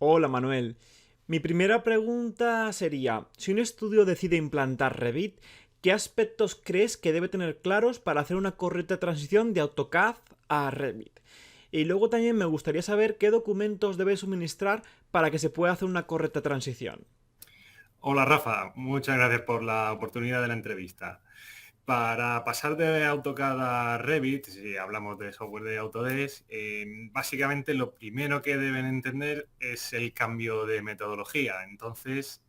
Hola Manuel. Mi primera pregunta sería, si un estudio decide implantar Revit, ¿qué aspectos crees que debe tener claros para hacer una correcta transición de AutoCAD a Revit? Y luego también me gustaría saber qué documentos debe suministrar para que se pueda hacer una correcta transición. Hola Rafa, muchas gracias por la oportunidad de la entrevista. Para pasar de AutoCAD a Revit, si hablamos de software de Autodesk, básicamente lo primero que deben entender es el cambio de metodología. Entonces,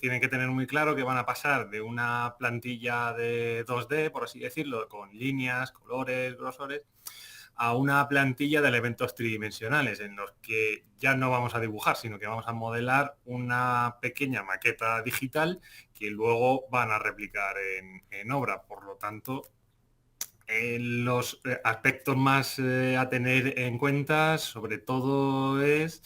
tienen que tener muy claro que van a pasar de una plantilla de 2D, por así decirlo, con líneas, colores, grosores, a una plantilla de elementos tridimensionales en los que ya no vamos a dibujar, sino que vamos a modelar una pequeña maqueta digital que luego van a replicar en obra. Por lo tanto, los aspectos más a tener en cuenta, sobre todo, es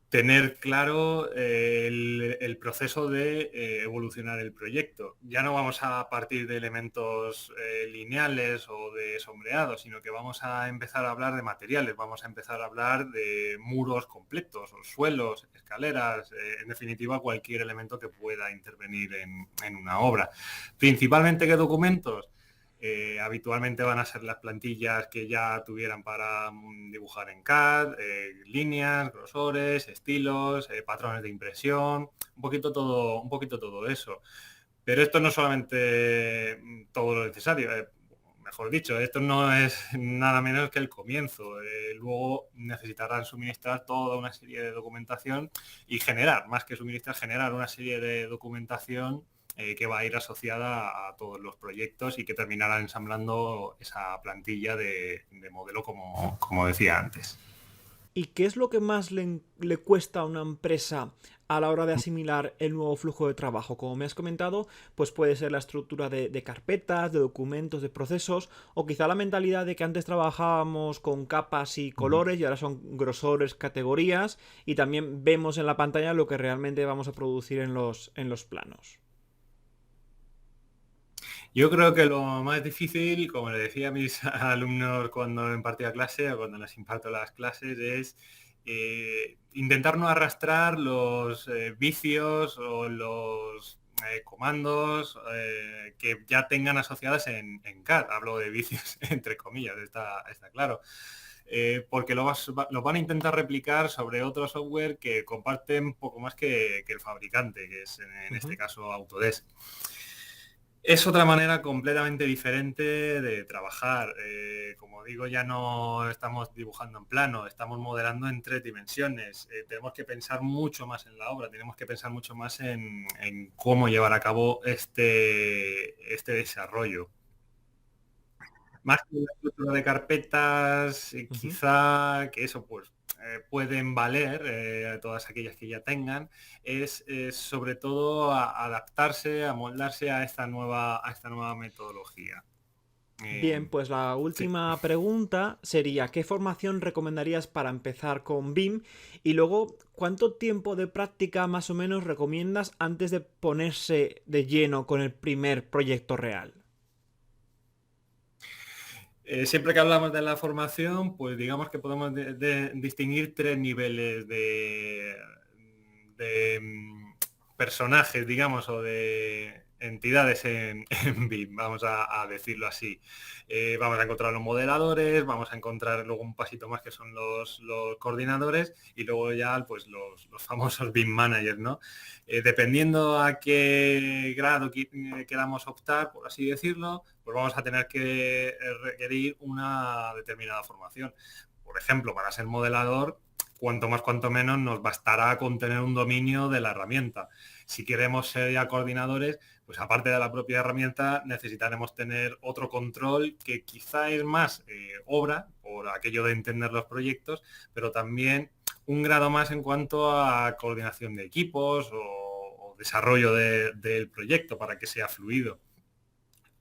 tener claro el proceso de evolucionar el proyecto. Ya no vamos a partir de elementos lineales o de sombreados, sino que vamos a empezar a hablar de materiales, vamos a empezar a hablar de muros completos, o suelos, escaleras, en definitiva cualquier elemento que pueda intervenir en una obra. Principalmente, ¿qué documentos? Habitualmente van a ser las plantillas que ya tuvieran para dibujar en CAD, líneas, grosores, estilos, patrones de impresión, un poquito todo eso. Pero esto no es solamente todo lo necesario. Mejor dicho, esto no es nada menos que el comienzo. Luego necesitarán suministrar toda una serie de documentación y generar, más que suministrar, generar una serie de documentación que va a ir asociada a todos los proyectos y que terminará ensamblando esa plantilla de modelo como decía antes. ¿Y qué es lo que más le cuesta a una empresa a la hora de asimilar el nuevo flujo de trabajo? Como me has comentado, pues puede ser la estructura de carpetas, de documentos, de procesos, o quizá la mentalidad de que antes trabajábamos con capas y colores y ahora son grosores, categorías, y también vemos en la pantalla lo que realmente vamos a producir en los planos. Yo creo que lo más difícil, como le decía a mis alumnos cuando impartía clase o cuando les imparto las clases, es intentar no arrastrar los vicios o los comandos que ya tengan asociadas en CAD. Hablo de vicios entre comillas, está claro. Porque lo van a intentar replicar sobre otro software que comparten poco más que el fabricante, que es en este Ujú. caso Autodesk. Es otra manera completamente diferente de trabajar. Como digo, ya no estamos dibujando en plano, estamos modelando en 3 dimensiones. Tenemos que pensar mucho más en la obra, tenemos que pensar mucho más en cómo llevar a cabo este desarrollo. Más que la estructura de carpetas, Ujú. quizá que eso pues pueden valer, todas aquellas que ya tengan, es sobre todo adaptarse, a moldarse a esta nueva metodología. Bien, pues la Sí. última pregunta sería, ¿qué formación recomendarías para empezar con BIM? Y luego, ¿cuánto tiempo de práctica más o menos recomiendas antes de ponerse de lleno con el primer proyecto real? Siempre que hablamos de la formación, pues digamos que podemos distinguir 3 niveles de personajes, digamos, o de entidades en BIM, vamos a decirlo así. Vamos a encontrar los modeladores, vamos a encontrar luego un pasito más que son los coordinadores y luego ya pues los famosos BIM managers, ¿no? Dependiendo a qué grado queramos optar, por así decirlo, pues vamos a tener que requerir una determinada formación. Por ejemplo, para ser modelador, cuanto más, cuanto menos, nos bastará con tener un dominio de la herramienta. Si queremos ser ya coordinadores, pues aparte de la propia herramienta, necesitaremos tener otro control que quizá es más obra, por aquello de entender los proyectos, pero también un grado más en cuanto a coordinación de equipos o desarrollo del proyecto para que sea fluido.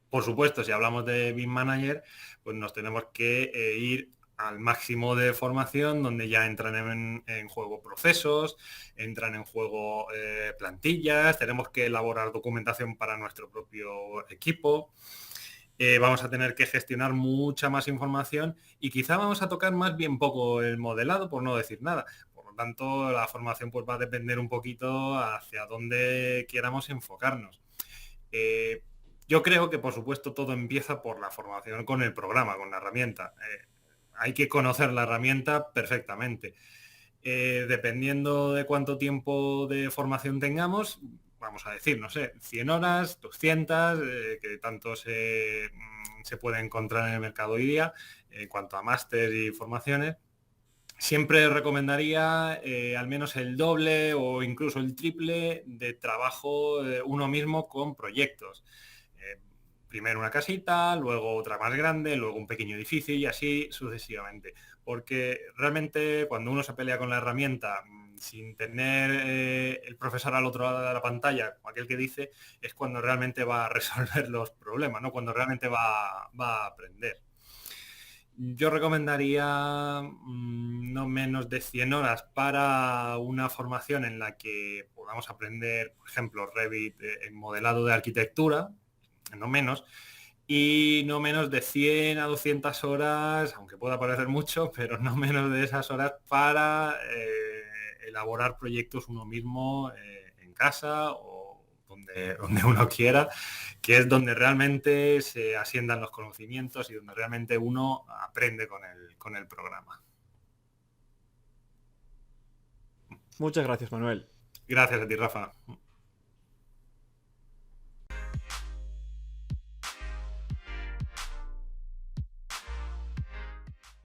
Por supuesto, si hablamos de BIM Manager, pues nos tenemos que ir al máximo de formación, donde ya entran en juego procesos, entran en juego plantillas, tenemos que elaborar documentación para nuestro propio equipo, vamos a tener que gestionar mucha más información y quizá vamos a tocar más bien poco el modelado, por no decir nada. lo tanto, la formación pues va a depender un poquito hacia dónde queramos enfocarnos. Yo creo que, por supuesto, todo empieza por la formación con el programa, con la herramienta. Hay que conocer la herramienta perfectamente. Dependiendo de cuánto tiempo de formación tengamos, vamos a decir, no sé, 100 horas, 200, que tanto se puede encontrar en el mercado hoy día, en cuanto a máster y formaciones. Siempre recomendaría al menos el doble o incluso el triple de trabajo uno mismo con proyectos. Primero una casita, luego otra más grande, luego un pequeño edificio y así sucesivamente. Porque realmente cuando uno se pelea con la herramienta sin tener el profesor al otro lado de la pantalla, como aquel que dice, es cuando realmente va a resolver los problemas, ¿no? Cuando realmente va a aprender. Yo recomendaría no menos de 100 horas para una formación en la que podamos aprender, por ejemplo, Revit en modelado de arquitectura, no menos, y no menos de 100 a 200 horas, aunque pueda parecer mucho, pero no menos de esas horas para elaborar proyectos uno mismo en casa o donde uno quiera, que es donde realmente se asientan los conocimientos y donde realmente uno aprende con el programa. Muchas gracias, Manuel. Gracias a ti, Rafa.